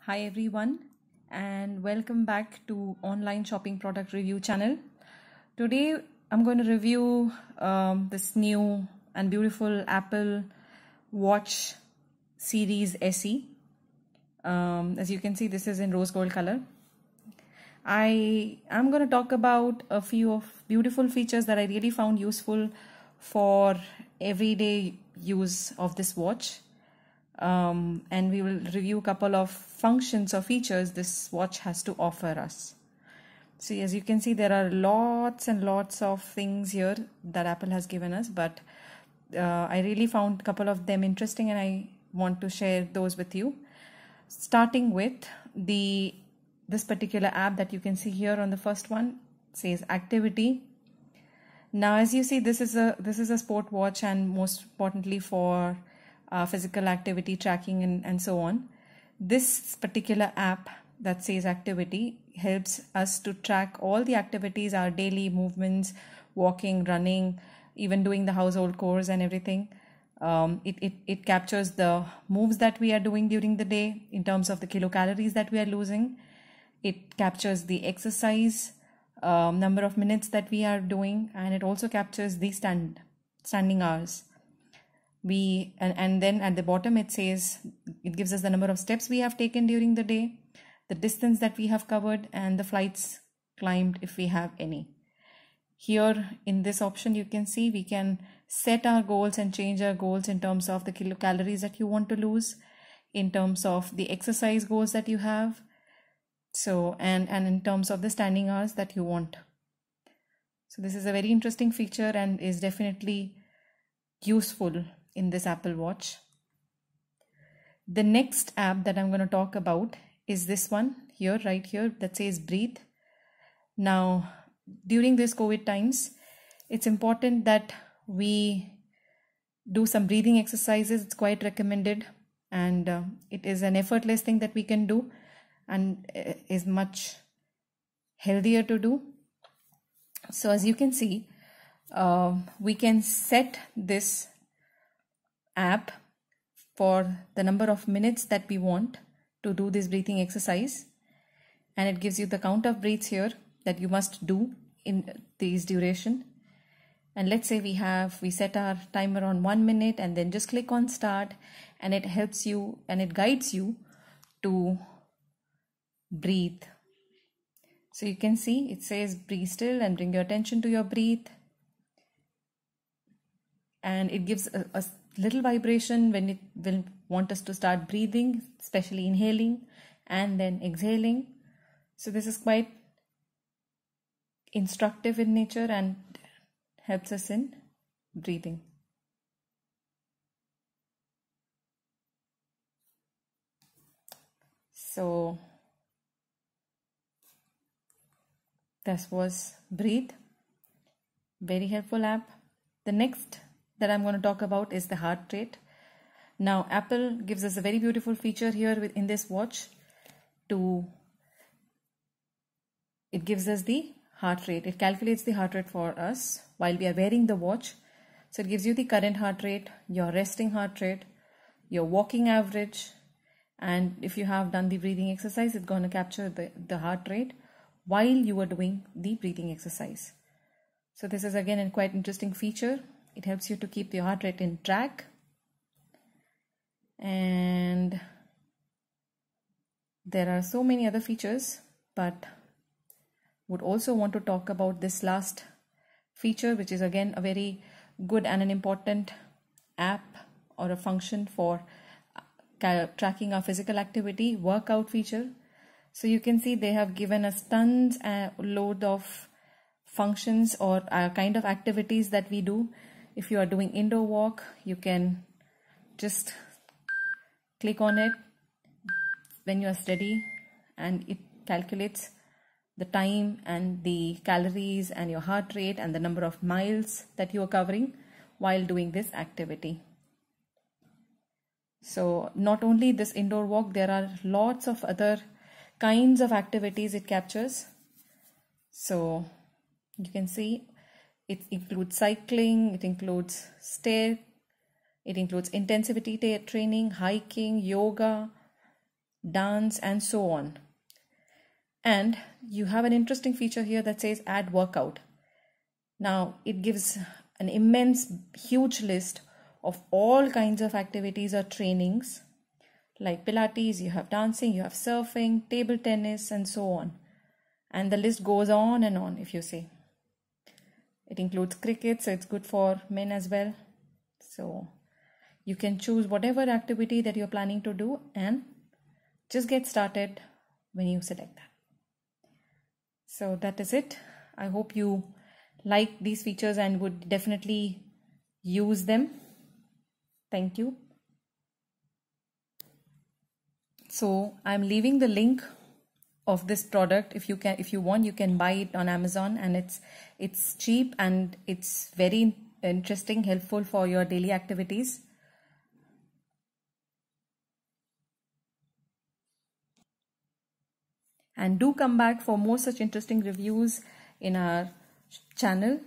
Hi everyone, and welcome back to online shopping product review channel. Today I'm going to review this new and beautiful Apple Watch Series SE. As you can see, this is in rose gold color. I am going to talk about a few of beautiful features that I really found useful for everyday use of this watch. And we will review a couple of functions or features this watch has to offer us. So as you can see, there are lots and lots of things here that Apple has given us, but I really found a couple of them interesting and I want to share those with you. Starting with this particular app that you can see here on the first one, says activity. Now as you see, this is a sport watch, and most importantly for physical activity tracking and so on. This particular app that says activity helps us to track all the activities, our daily movements, walking, running, even doing the household chores and everything. It captures the moves that we are doing during the day in terms of the kilocalories that we are losing. It captures the exercise number of minutes that we are doing, and it also captures the standing hours. And then at the bottom it says, it gives us the number of steps we have taken during the day, the distance that we have covered, and the flights climbed if we have any. Here in this option you can see we can set our goals and change our goals in terms of the kilocalories that you want to lose, in terms of the exercise goals that you have, so and in terms of the standing hours that you want. So this is a very interesting feature and is definitely useful in this Apple Watch. The next app that I'm going to talk about is this one here, right here, that says breathe. Now, during this COVID times, it's important that we do some breathing exercises. It's quite recommended, and it is an effortless thing that we can do and is much healthier to do. So as you can see, we can set this app for the number of minutes that we want to do this breathing exercise, and it gives you the count of breaths here that you must do in this duration. And let's say we set our timer on 1 minute, and then just click on start, and it helps you and it guides you to breathe. So you can see it says breathe still and bring your attention to your breath, and it gives a little vibration when it will want us to start breathing, especially inhaling and then exhaling. So this is quite instructive in nature and helps us in breathing. So this was breathe, very helpful app. The next that I'm going to talk about is the heart rate. Now Apple gives us a very beautiful feature here in this watch. It gives us the heart rate. It calculates the heart rate for us while we are wearing the watch. So it gives you the current heart rate, your resting heart rate, your walking average, and if you have done the breathing exercise, it's going to capture the heart rate while you are doing the breathing exercise. So this is again a quite interesting feature. It helps you to keep your heart rate in track. And there are so many other features, but would also want to talk about this last feature, which is again a very good and an important app or a function for tracking our physical activity, workout feature. So you can see they have given us tons and load of functions or kind of activities that we do. If you are doing indoor walk, you can just click on it when you are steady, and it calculates the time and the calories and your heart rate and the number of miles that you are covering while doing this activity. So not only this indoor walk, there are lots of other kinds of activities it captures. So you can see it includes cycling, it includes it includes intensity training, hiking, yoga, dance, and so on. And you have an interesting feature here that says add workout. Now it gives an immense, huge list of all kinds of activities or trainings, like Pilates, you have dancing, you have surfing, table tennis, and so on. And the list goes on and on, if you see. It includes cricket, so it's good for men as well. So you can choose whatever activity that you're planning to do and just get started when you select that. So that is it. I hope you like these features and would definitely use them. Thank you. So I'm leaving the link of this product. If you want, you can buy it on Amazon, and it's cheap and it's very interesting, helpful for your daily activities. And do come back for more such interesting reviews in our channel.